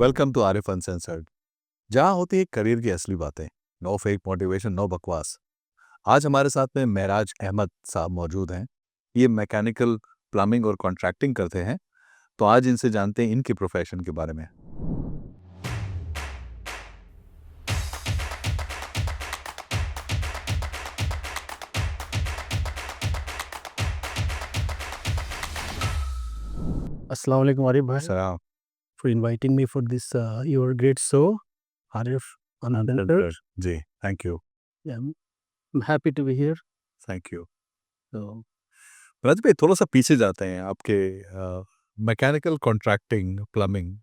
Welcome to Arif uncensored, जहाँ होती है करियर की असली बातें। नो फेक मोटिवेशन, नो बकवास। आज हमारे साथ में महराज अहमद साहब मौजूद हैं। ये मैकेनिकल, प्लम्बिंग और कॉन्ट्रैक्टिंग करते हैं। तो आज इनसे जानते हैं इनके प्रोफेशन के बारे में। Assalamu alaikum Arif bhai सलाम। for inviting me for this your great show. Arif Anand. जी, thank you. Yeah, I'm happy to be here. Thank you. So Maharaj भाई, थोड़ा सा पीछे जाते हैं। आपके मैकेनिकल, कॉन्ट्रैक्टिंग, प्लम्बिंग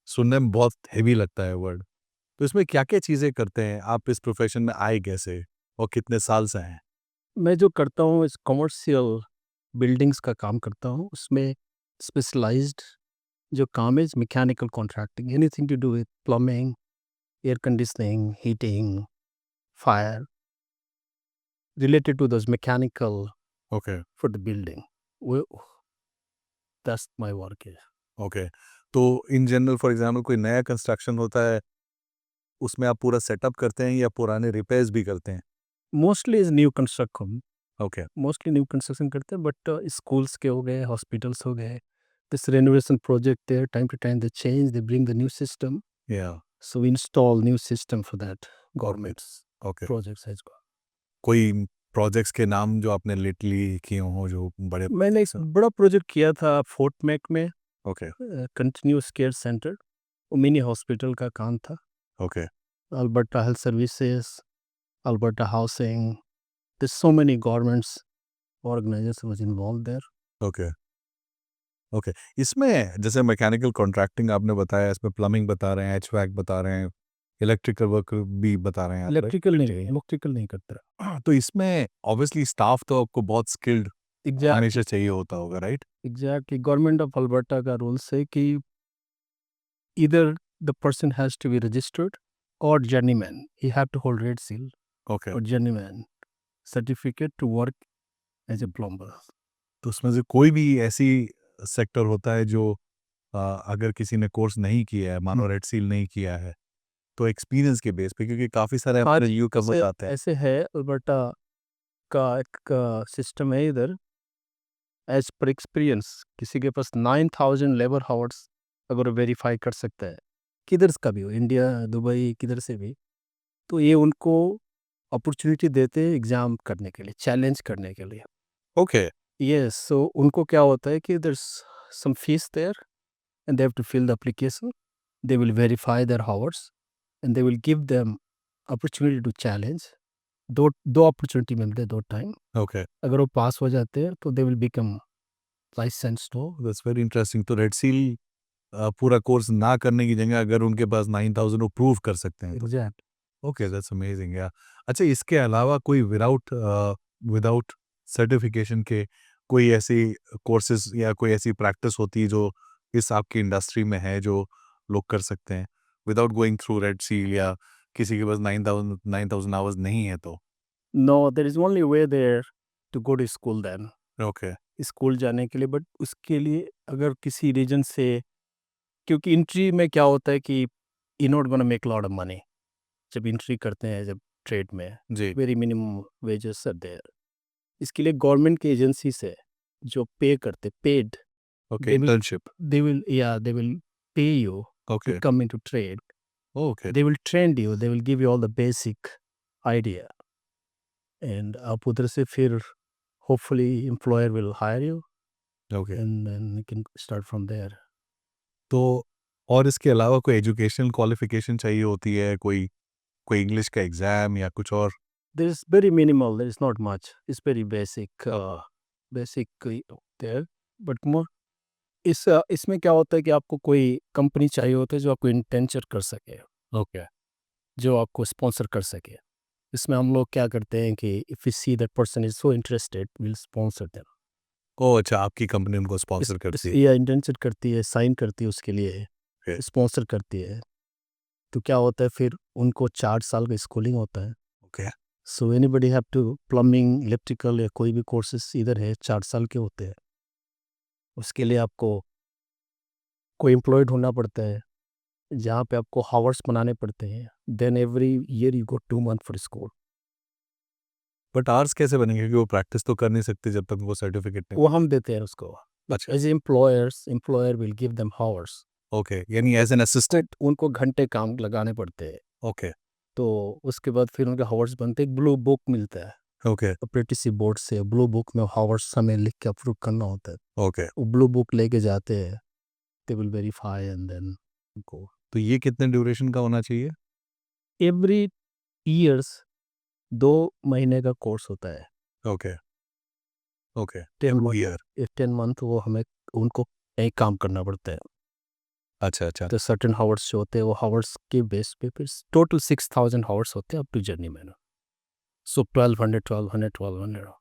सुनने में बहुत हेवी लगता है वर्ड। तो इसमें क्या क्या चीज़ें करते हैं? आप इस प्रोफेशन में आए कैसे और कितने साल से हैं? मैं जो करता हूँ इस कमर्शियल बिल्डिंग्स का काम करता हूँ, उसमें स्पेशलाइज्ड जो काम है mechanical contracting, anything to do with plumbing, air conditioning, heating, fire, related to those mechanical okay. for the building. Well, that's my work. Okay. तो इन जनरल फॉर एग्जांपल कोई नया कंस्ट्रक्शन होता है, उसमें आप पूरा सेटअप करते हैं या पुराने रिपेयर्स भी करते हैं? Mostly is new construction. Okay. Mostly new construction करते हैं, बट स्कूल्स के हो गए, हॉस्पिटल्स हो गए, this renovation project their time to time they change, they bring the new system, yeah. So we install new system for that governments okay. Projects has got. कोई projects के नाम जो आपने लिटरली किए हों, जो बड़े मैंने एक प्रोजेक्ट्स हों? बड़ा प्रोजेक्ट किया था फोर्ट मैक में, ओके। कंटिन्यूस केयर सेंटर, वो मिनी हॉस्पिटल का काम था। Okay. Alberta Health Services, Alberta Housing, this so many governments organisation was involve there. Okay. Okay. इसमें जैसे मैकेनिकल कॉन्ट्रैक्टिंग आपने बताया, इसमें प्लम्बिंग बता रहे हैं, एचवैक बता रहे हैं, इलेक्ट्रिकल वर्क भी बता रहे हैं आप, राइट? इलेक्ट्रिकल नहीं करता। तो इसमें ऑब्वियसली स्टाफ तो आपको बहुत स्किल्ड एग्जैक्ट हमेशा चाहिए होता होगा, right? Exactly government of Alberta का रूल्स है कि either the person has to be registered or journeyman. He have to hold red seal okay. or journeyman certificate to work as a plumber. तो उसमें से कोई भी ऐसी सेक्टर होता है जो अगर किसी ने कोर्स नहीं किया है, मानो रेड सील नहीं किया है, तो एक्सपीरियंस के बेस पे, क्योंकि काफ़ी सारे हाँ, हमारे यू कवर आते हैं। ऐसे है अल्बर्टा का एक सिस्टम है इधर, एज पर एक्सपीरियंस किसी के पास 9,000 लेबर हावर्स अगर वेरीफाई कर सकता है, किधर का भी हो, इंडिया, दुबई, किधर से भी, तो ये उनको अपॉर्चुनिटी देते हैं एग्ज़ाम करने के लिए, चैलेंज करने के लिए। ओके। यस, सो उनको क्या होता है कि there's some fees there and they have to fill the application, they will verify their hours and they will give them opportunity to challenge. दो दो अपॉर्चुनिटी मिलते हैं, दो टाइम। ओके। अगर वो पास हो जाते हैं तो they will become licensed. That's very interesting. तो रेड सील पूरा कोर्स ना करने की जगह अगर उनके पास 9000 वो प्रूव कर सकते हैं तो। एग्जैक्ट। Okay, that's amazing. या अच्छा, इसके अलावा कोई विदाउट सर्टिफिकेशन के कोई ऐसी कोर्सेज या कोई ऐसी प्रैक्टिस होती है जो इस आपकी इंडस्ट्री में है, जो लोग कर सकते हैं without going through red seal, या किसी के पास 9000 आवर्स नहीं है तो? No, there is only way there to go to school then, okay. School जाने के लिए, बट उसके लिए अगर किसी रीजन से, क्योंकि एंट्री में क्या होता है कि you not gonna make lot of money जब एंट्री करते हैं, जब ट्रेड में जी। Very minimum wages are there. इसके लिए गवर्नमेंट की एजेंसी से जो पे करते, paid, okay, they will internship. they will pay you to okay. come into trade. Okay. They will train you, they will give you all the basic idea, and आप उधर से फिर hopefully employer will hire you okay. and then you can start from there. तो और इसके अलावा कोई educational qualification चाहिए होती है, कोई कोई इंग्लिश का एग्जाम या कुछ और? There is very minimal, there is not much, it's very basic there, but more इसमें क्या होता है कि आपको कोई कंपनी चाहिए होता है जो आपको इंटेंचर कर सके, ओके। जो आपको स्पॉन्सर कर सके। इसमें हम लोग क्या करते हैं कि if we see that person is so interested, will sponsor them. ओह अच्छा, आपकी कंपनी उनको स्पॉन्सर करती है। या इंटेंशन करती है, साइन करती है उसके लिए, ओके। स्पॉन्सर करती है। तो क्या होता है फिर उनको 4 साल का स्कूलिंग होता है। Okay. So anybody have to, plumbing, electrical या कोई भी कोर्सेज इधर है 4 साल के होते हैं। उसके लिए आपको कोई एम्प्लॉयड होना पड़ता है, जहाँ पे आपको हावर्स बनाने पड़ते हैं, then every year you go 2 month for school. But hours कैसे बनेंगे, क्योंकि वो प्रैक्टिस तो कर नहीं सकते जब तक वो सर्टिफिकेट नहीं। वो हम देते हैं उसको। अच्छा। As employer will give them hours. Okay, यानी एज एन असिस्टेंट। उनको घंटे काम लगाने पड़ते हैं। ओके। तो उसके बाद फिर उनके हावर्स बनते हैं, ब्लू बुक मिलता है ओके। अप्रेंटिसशिप बोर्ड से। ब्लू बुक में हावर्स हमें लिख के अप्रूव करना होता है। ओके, वो ब्लू बुक लेके जाते हैं, they will verify and then go. तो ये कितने ड्यूरेशन का होना चाहिए? एवरी ईयर्स 2 महीने का कोर्स होता है। Okay. Okay, 10 every month year. 10 month वो हमें उनको कहीं काम करना पड़ता है। अच्छा, अच्छा। तो सर्टेन हावर्स जो होते हैं वो हावर्स के बेस पे फिर टोटल 6000 हावर्स होते हैं अप टू जर्नी मैन। सो 1200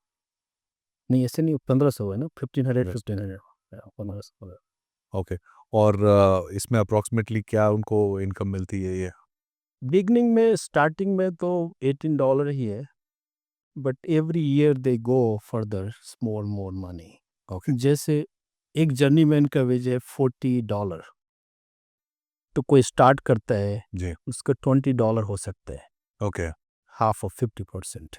नहीं, ऐसे नहीं, 1500 है ना, 1500 Yes. 1500 1500। ओके। और इसमें अप्रॉक्सीमेटली क्या उनको इनकम मिलती है ये? बिगनिंग में स्टार्टिंग में तो $18 ही है, but every year they go further small more money. Okay. जैसे एक जर्नीमैन का वेज है $40, तो कोई स्टार्ट करता है जी। उसका $20 हो सकता है, ओके। Half of 50%।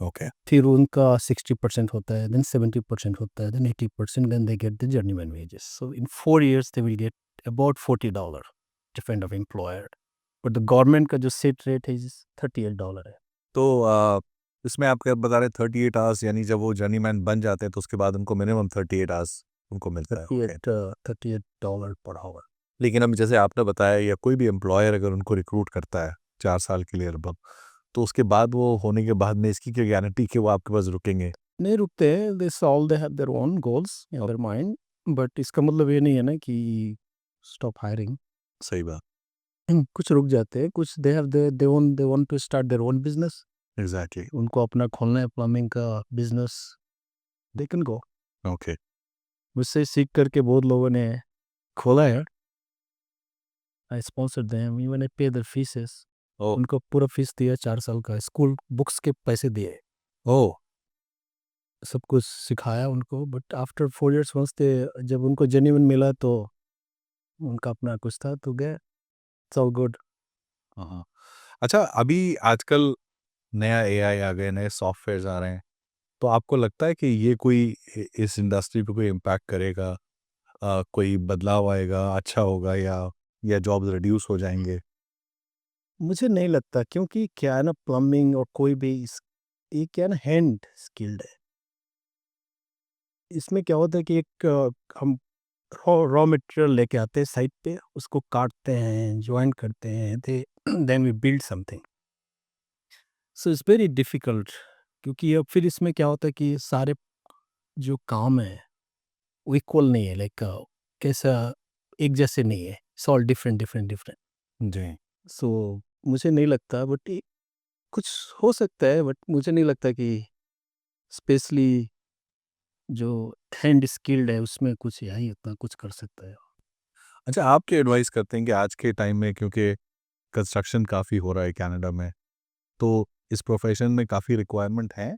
ओके। फिर उनका 60% होता है, देन 70% होता है, then 80%, then they get the journeyman wages. So in 4 years they will get about $40, depend of employer. But the government का जो सेट रेट है $38 है। तो इसमें आप क्या बता रहे हैं, 38 आवर्स, यानी जब वो जर्नीमैन बन जाते हैं तो उसके बाद उनको मिनिमम 38 आवर्स उनको मिलता है। ओके। $38 per hour. लेकिन अब जैसे आपने बताया, या कोई भी एम्प्लॉयर अगर उनको रिक्रूट करता है 4 साल के लिए लगभग, तो उसके बाद वो होने के बाद में इसकी क्या गारंटी कि वो आपके पास रुकेंगे? नहीं रुकते, this all they have their own goals in their mind. But इसका मतलब ये नहीं है ना कि स्टॉप हायरिंग। सही बात। कुछ रुक जाते हैं, कुछ they want to start their own business. Exactly. उनको अपना खोलना है प्लम्बिंग का business, they can go. Okay. मुझसे सीख करके बहुत लोगों ने खोला है। I sponsor them, even I pay their faeces. ओ। उनको पूरा फीस दिया 4 साल का, स्कूल बुक्स के पैसे दिए, ओ। सब कुछ सिखाया उनको। But after 4 years once they, जब उनको जेन्युइन मिला तो उनका अपना कुछ था तो गए। It's all good. हाँ। अच्छा, अभी आजकल नया एआई आ गए, नए सॉफ्टवेयर्स आ रहे हैं, तो आपको लगता है कि ये कोई इस इंडस्ट्री पे कोई इम्पैक्ट करेगा? कोई बदलाव आएगा, अच्छा होगा, या जॉब्स रिड्यूस हो जाएंगे? मुझे नहीं लगता, क्योंकि क्या है ना, प्लम्बिंग और कोई भी ये क्या है ना, हैंड स्किल्ड है। इसमें क्या होता है कि एक हम रॉ मटेरियल लेके आते हैं साइट पे, उसको काटते हैं, जॉइन करते हैं, they then we build something. So it's very difficult, क्योंकि अब फिर इसमें क्या होता है कि सारे जो काम है वो इक्वल नहीं है, लाइक कैसा, एक जैसे नहीं है, it's all different different different. जी। सो मुझे नहीं लगता, बट कुछ हो सकता है, बट मुझे नहीं लगता कि स्पेशली जो हैंड स्किल्ड है उसमें कुछ यही उतना कुछ कर सकता है। अच्छा, आप क्या एडवाइस करते हैं कि आज के टाइम में, क्योंकि कंस्ट्रक्शन काफ़ी हो रहा है कनाडा में, तो इस प्रोफेशन में काफ़ी रिक्वायरमेंट है?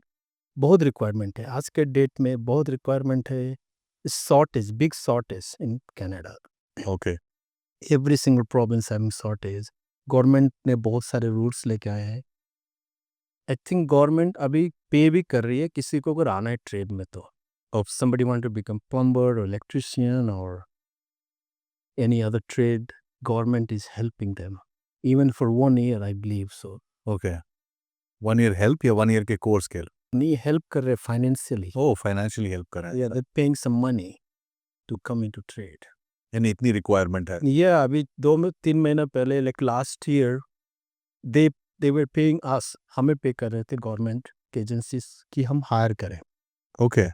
बहुत रिक्वायरमेंट है आज के डेट में, बहुत रिक्वायरमेंट है। Shortage, big shortage in Canada. Okay. Every single province having shortage. Government ने बहुत सारे रूल्स लेके आए हैं। आई थिंक गवर्नमेंट अभी पे भी कर रही है किसी को अगर आना है ट्रेड में तो। If somebody want to become plumber or electrician or any other trade, government is helping them. Even for 1 year, I believe so. Okay. 1 year help या 1 ईयर के कोर्स के? नहीं, हेल्प कर रहे फाइनेंशियली। ओह, फाइनेंशियली हेल्प कर रहे Yeah, हैं। they're paying some money to come into trade. यानी इतनी रिक्वायरमेंट है। Yeah, अभी 2-3 महीना पहले, like last year, they they were paying us, हमें पे कर रहे थे गवर्नमेंट के एजेंसीज कि हम हायर करें, ओके।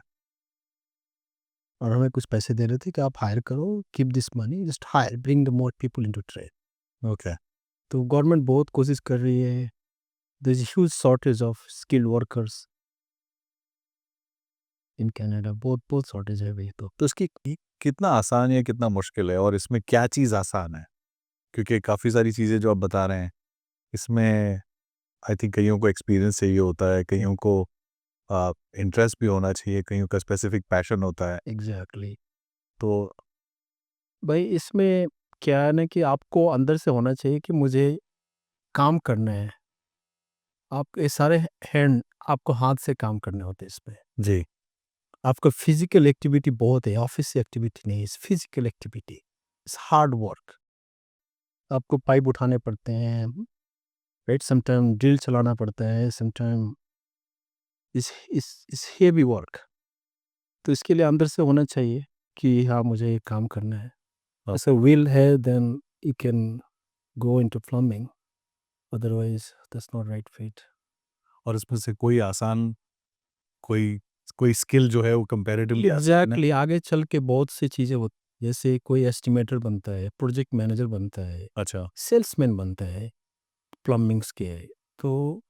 और हमें कुछ पैसे दे रहे थे कि आप हायर करो, keep this money, just hire, bring the more people into trade. Okay. तो गवर्नमेंट बहुत कोशिश कर रही है। There is huge shortage of skilled workers in Canada, बहुत बहुत शॉर्टेज है अभी तो। तो इसकी कितना आसान है, कितना मुश्किल है, और इसमें क्या चीज़ आसान है? क्योंकि काफ़ी सारी चीज़ें जो आप बता रहे हैं, इसमें आई थिंक कईयों को एक्सपीरियंस चाहिए होता है, कईयों को इंटरेस्ट भी होना चाहिए, कईयों का स्पेसिफिक पैशन होता है। एग्जैक्टली। तो भाई इसमें क्या है ना कि आपको अंदर से होना चाहिए कि मुझे काम करना है। आप ये सारे हैंड आपको हाथ से काम करने होते हैं इसमें। जी, आपका फिज़िकल एक्टिविटी बहुत है, ऑफ़िस एक्टिविटी नहीं है, physical activity. It's hard work. आपको पाइप उठाने पड़ते हैं, राइट? समटाइम ड्रिल चलाना पड़ता है, समटाइम इट्स हेवी वर्क। तो इसके लिए अंदर से होना चाहिए कि हाँ, मुझे ये काम करना है। हाँ। ऐसा विल है then you can go into plumbing, otherwise that's not right fit. और इसमें से कोई आसान कोई कोई स्किल जो है वो कंपैरेटिवली आसान है? एग्ज़ैक्टली आगे चल के बहुत सी चीज़ें होती हैं, जैसे कोई एस्टिमेटर बनता है, प्रोजेक्ट मैनेजर बनता है, अच्छा, सेल्समैन बनता है, प्लम्बिंग्स के। तो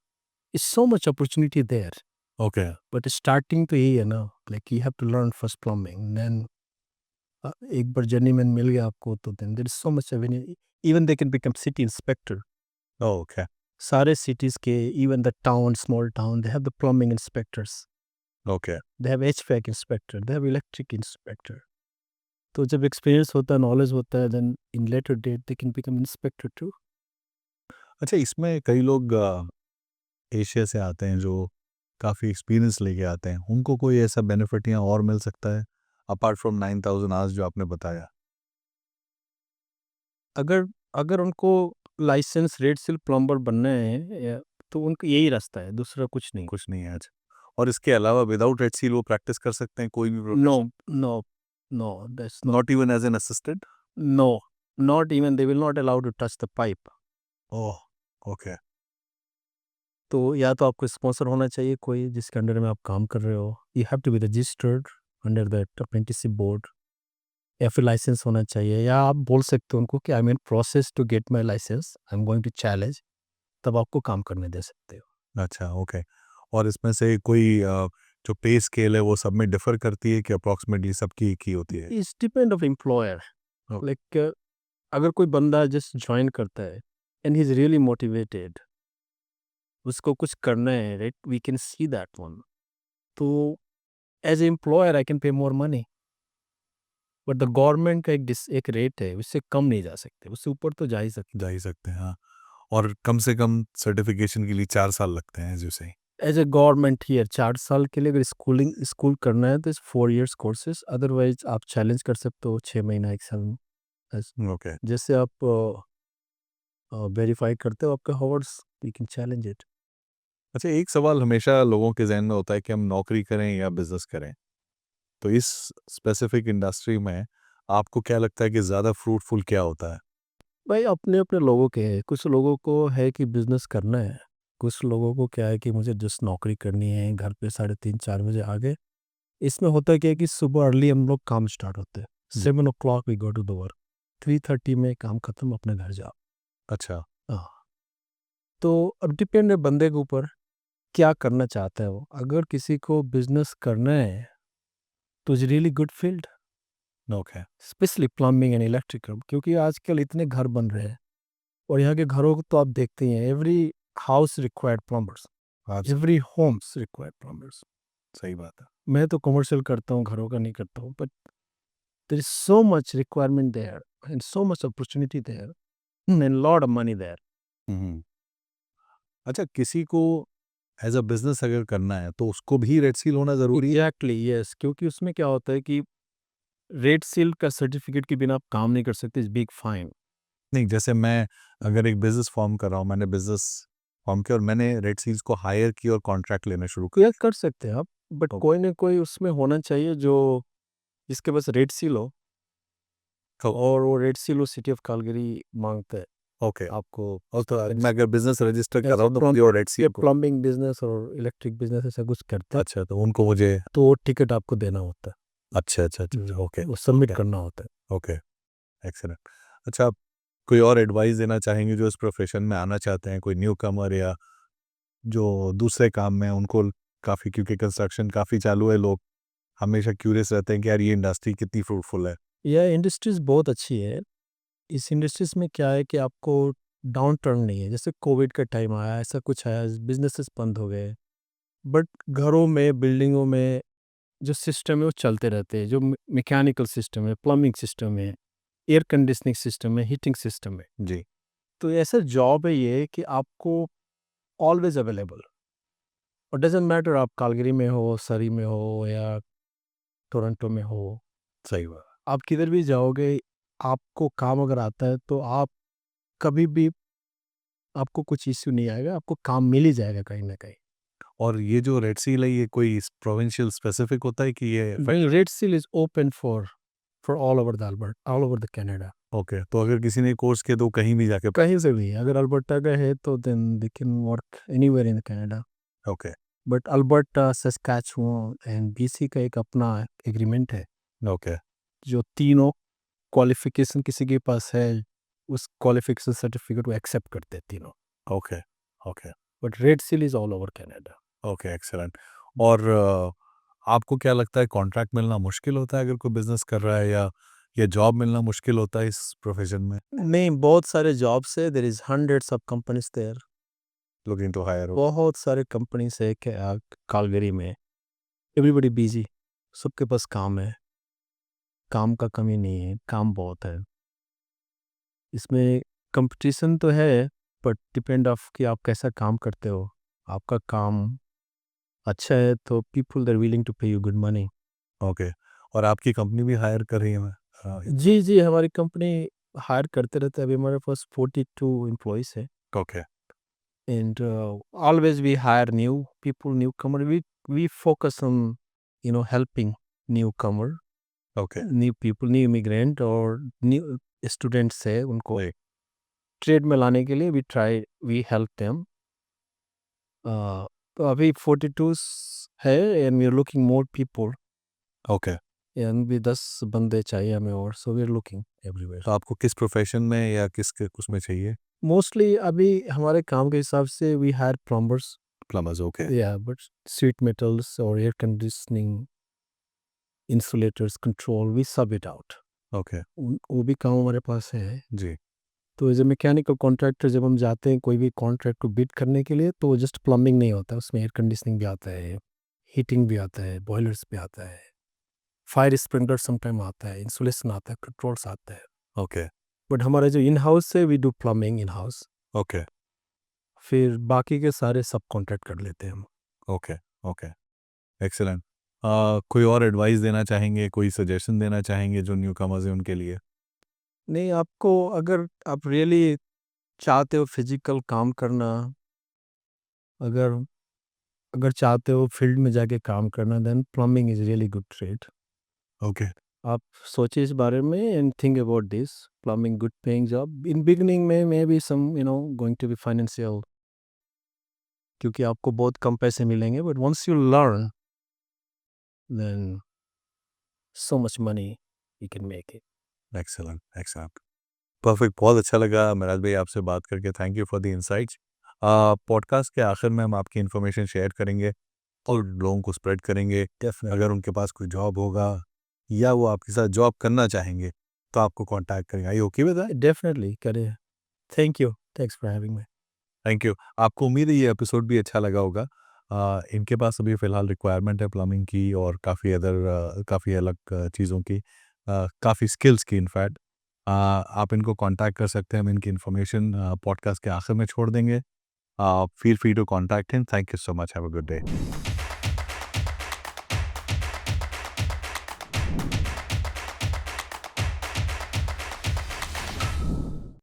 it's so much opportunity there, okay, but starting तो यही है ना, like you have to learn first plumbing, then एक बार जर्नीमैन मिल गया आपको तो then there is so much avenue, even they can become city inspector. Okay, सारे सिटीज़ के, even the town, small town, they have the plumbing inspectors, okay. They have HVAC inspector, they have electric inspector. तो जब experience होता है, knowledge होता है, then in later date they can become inspector too. अच्छा, इसमें कई लोग एशिया से आते हैं जो काफ़ी एक्सपीरियंस लेके आते हैं, उनको कोई ऐसा बेनिफिट यहाँ और मिल सकता है अपार्ट फ्रॉम 9000 आवर्स जो आपने बताया? अगर अगर उनको लाइसेंस रेड सील प्लम्बर बनना है तो उनका यही रास्ता है, दूसरा कुछ नहीं। कुछ नहीं है, अच्छा। और इसके अलावा विदाउट रेड सील वो प्रैक्टिस कर सकते हैं कोई भी no, profession? No, no, that's not, not even as an assistant? No, not even they will not allow to touch the pipe. Oh! Okay, तो या तो आपको स्पॉन्सर होना चाहिए कोई जिसके अंडर में आप काम कर रहे हो, you have to be registered under the apprenticeship board, या फिर लाइसेंस होना चाहिए, या आप बोल सकते हो उनको कि I am in process to get my licence, I am going to challenge, तब आपको काम करने दे सकते हो। अच्छा, ओके। और इसमें से कोई जो पे स्केल है वो सब में डिफ़र करती है कि अप्रॉक्सिमेटली सबकी एक ही होती है? It's depend of employer, okay, like अगर कोई बंदा जस्ट ज्वाइन करता है and he is really motivated, उसको कुछ करना है, right? We can see that one. तो as employer I can pay more money, but the government का एक रेट है, उससे कम नहीं जा सकते, उससे ऊपर तो जा ही सकते। जा ही सकते हैं, हाँ। और कम से कम सर्टिफ़िकेशन के लिए 4 साल लगते हैं, एज़ यू से। एज ए गवर्नमेंट ईयर 4 साल के लिए अगर स्कूल करना है तो इस 4 इयर्स कोर्सेज, अदरवाइज आप चैलेंज कर सकते हो 6 महीना 1 साल में। ओके। जैसे आप वेरीफाई करते हो आपके hours, you can challenge it. अच्छा, एक सवाल हमेशा लोगों के ज़हन में होता है कि हम नौकरी करें या बिज़नेस करें। तो इस स्पेसिफ़िक इंडस्ट्री में आपको क्या लगता है कि ज़्यादा फ्रूटफुल क्या होता है? भाई अपने अपने लोगों के हैं, कुछ लोगों को है कि बिजनेस करना है, कुछ लोगों को क्या है कि मुझे जस्ट नौकरी करनी है, घर पे 3:30-4 बजे आ गए। इसमें होता क्या है कि सुबह अर्ली हम लोग काम स्टार्ट होते हैं, जी। 7 o'clock we go to the work, 3:30 में काम खत्म, अपने घर जाओ। अच्छा, हाँ, तो अब डिपेंड है बंदे के ऊपर, क्या करना चाहता है वो। अगर किसी को बिजनेस करना है तो is really good field, okay. Specially plumbing and electrical, क्योंकि आजकल इतने घर बन रहे हैं और यहाँ के घरों को तो आप देखते ही हैं, एवरी हाउस रिक्वायर्ड प्लम्बर्स, हाँ, एवरी होम्स रिक्वायर्ड प्लम्बर्स। सही बात है। मैं तो कमर्शियल करता हूँ, घरों का नहीं करता हूँ, but there is so much requirement there and so much opportunity there and lot of money there. हुँ, हुँ। अच्छा, किसी को एज़ अ बिज़नेस अगर करना है तो उसको भी रेड सील होना ज़रूरी है? एग्जैक्टली यस, क्योंकि उसमें क्या होता है कि रेड सील का सर्टिफिकेट के बिना आप काम नहीं कर सकते, इज बिग फाइन। नहीं, जैसे मैं अगर एक बिज़नेस फ़ॉर्म कर रहा हूँ, मैंने बिज़नेस फ़ॉर्म किया और मैंने रेड सील्स को हायर किया और कॉन्ट्रैक्ट लेने शुरू कर यह दिए। कर सकते हैं आप, बट तो कोई ना कोई उसमें होना चाहिए जो जिसके पास रेड सील हो, तो और वो रेड सील वो सिटी ऑफ कैलगरी मांगता है ओके। आपको। और तो मैं अगर बिज़नेस रजिस्टर कर रहा जैसे हूँ तो मुझे वो रेड सील को प्लम्बिंग बिजनेस और इलेक्ट्रिक बिजनेस ऐसा कुछ करते हैं, अच्छा, तो उनको मुझे तो वो टिकट आपको देना होता है। अच्छा, अच्छा, अच्छा, अच्छा, ओके, वो सबमिट ओके, करना होता है। Okay, excellent. अच्छा, आप कोई और एडवाइस देना चाहेंगे जो इस प्रोफ़ेशन में आना चाहते हैं, कोई न्यूकमर या जो दूसरे काम में हैं, उनको काफ़ी क्योंकि कंस्ट्रक्शन काफ़ी चालू है, लोग हमेशा क्यूरियस रहते हैं कि यार ये इंडस्ट्री कितनी फ्रूटफुल है। यह इंडस्ट्रीज बहुत अच्छी है। इस इंडस्ट्रीज में क्या है कि आपको डाउन टर्न नहीं है, जैसे कोविड का टाइम आया, ऐसा कुछ आया, बिजनेसेस बंद हो गए, बट घरों में, बिल्डिंगों में जो सिस्टम है वो चलते रहते हैं, जो मैकेनिकल सिस्टम है, प्लम्बिंग सिस्टम है, एयर कंडीशनिंग सिस्टम में, हीटिंग सिस्टम में। जी, तो ऐसा जॉब है ये कि आपको ऑलवेज़ अवेलेबल, और डज़न्ट मैटर आप कालगरी में हो, सरी में हो या टोरंटो में हो, सही बात। आप किधर भी जाओगे, आपको काम अगर आता है तो आप कभी भी, आपको कुछ इश्यू नहीं आएगा, आपको काम मिल ही जाएगा कहीं न कहीं। और ये जो रेड सील है, ये कोई प्रोविंशियल स्पेसिफिक होता है कि ये Well, Red Seal is open for all over the Alberta, all over the Canada. Okay, तो अगर किसी ने कोर्स किया तो कहीं भी जाके कहीं से भी, अगर अल्बर्टा का है तो then they can work anywhere in Canada. Okay, but Alberta, Saskatchewan and BC का एक अपना एग्रीमेंट है, ओके, जो तीनों क्वालिफिकेशन किसी के पास है, उस क्वालिफिकेशन सर्टिफिकेट को एक्सेप्ट करते हैं तीनों। Okay, okay, but red seal is all over Canada. Okay, excellent. और आपको क्या लगता है कॉन्ट्रैक्ट मिलना मुश्किल होता है अगर कोई बिज़नेस कर रहा है, या जॉब मिलना मुश्किल होता है इस प्रोफ़ेशन में? नहीं, बहुत सारे जॉब्स है, there is hundreds of companies there. Looking to hire हो। बहुत सारे कंपनीज है कालगरी में। एवरीबडी बिजी, सबके पास काम है, काम का कमी नहीं है, काम बहुत है। इसमें कंपटीशन तो है, बट डिपेंड ऑफ कि आप कैसा काम करते हो। आपका काम अच्छा है तो पीपल आर विलिंग टू पे यू गुड मनी। ओके, और आपकी कंपनी भी हायर कर रही है जी, जी, हमारी कंपनी हायर करते रहते हैं। अभी हमारे पास 42 एम्प्लॉइज़ है, okay, and always we hire new people, newcomer. We focus on helping newcomer, okay, new people, new immigrant और न्यू स्टूडेंट्स है, उनको राइट, ट्रेड में लाने के लिए वी हेल्प देम। तो अभी 42 है, and we are looking more people, okay. And भी 10 बंदे चाहिए हमें और, so we are looking everywhere. तो आपको किस प्रोफ़ेशन में या किस क उसमें चाहिए? मोस्टली अभी हमारे काम के हिसाब से we hire plumbers, plumbers, okay, या बट स्वीट मेटल्स और air conditioning, insulators, control, we sub it out. Okay, वो भी काम हमारे पास है। जी, तो एज ए मैकेनिकल कॉन्ट्रैक्टर जब हम जाते हैं कोई भी कॉन्ट्रैक्ट को बिड करने के लिए, तो जस्ट प्लम्बिंग नहीं होता, उसमें एयर कंडीशनिंग भी आता है, हीटिंग भी आता है, बॉयलर्स भी आता है, फायर स्प्रिंकलर समटाइम आता है, इंसुलेशन आता है, कंट्रोल्स आता है। ओके, बट हमारा जो इन हाउस है, we do plumbing in house, okay, फिर बाकी के सारे सब कॉन्ट्रैक्ट कर लेते हैं हम। Okay, okay, excellent. कोई और एडवाइस देना चाहेंगे, कोई सजेशन देना चाहेंगे जो न्यूकमर्स हैं उनके लिए? नहीं, आपको अगर आप रियली चाहते हो फिजिकल काम करना, अगर अगर चाहते हो फील्ड में जाके काम करना, then plumbing is really good trade. Okay, आप सोचिए इस बारे में and think about this. Plumbing good paying job, in beginning में may be some going to be financial, क्योंकि आपको बहुत कम पैसे मिलेंगे, but once you learn then so much money you can make it. Excellent, excellent, perfect. बहुत अच्छा लगा महराज भाई आपसे बात करके, thank you for the insights. Podcast के आखिर में हम आपकी इन्फॉर्मेशन शेयर करेंगे और लोगों को स्प्रेड करेंगे। डेफिनेटली, अगर उनके पास कोई जॉब होगा या वो आपके साथ जॉब करना चाहेंगे तो आपको कांटेक्ट करेंगे। आई ओके विद दैट? डेफिनेटली करिए। Thank you, thanks for having me. Thank you. आपको उम्मीद है ये एपिसोड भी अच्छा लगा होगा। इनके पास अभी फ़िलहाल रिक्वायरमेंट है प्लम्बिंग की और काफ़ी अलग चीज़ों की, काफ़ी स्किल्स की इनफैक्ट। आप इनको कांटेक्ट कर सकते हैं, हम इनकी इन्फॉर्मेशन पॉडकास्ट के आखिर में छोड़ देंगे। Feel free to contact him. Thank you so much, have a good day.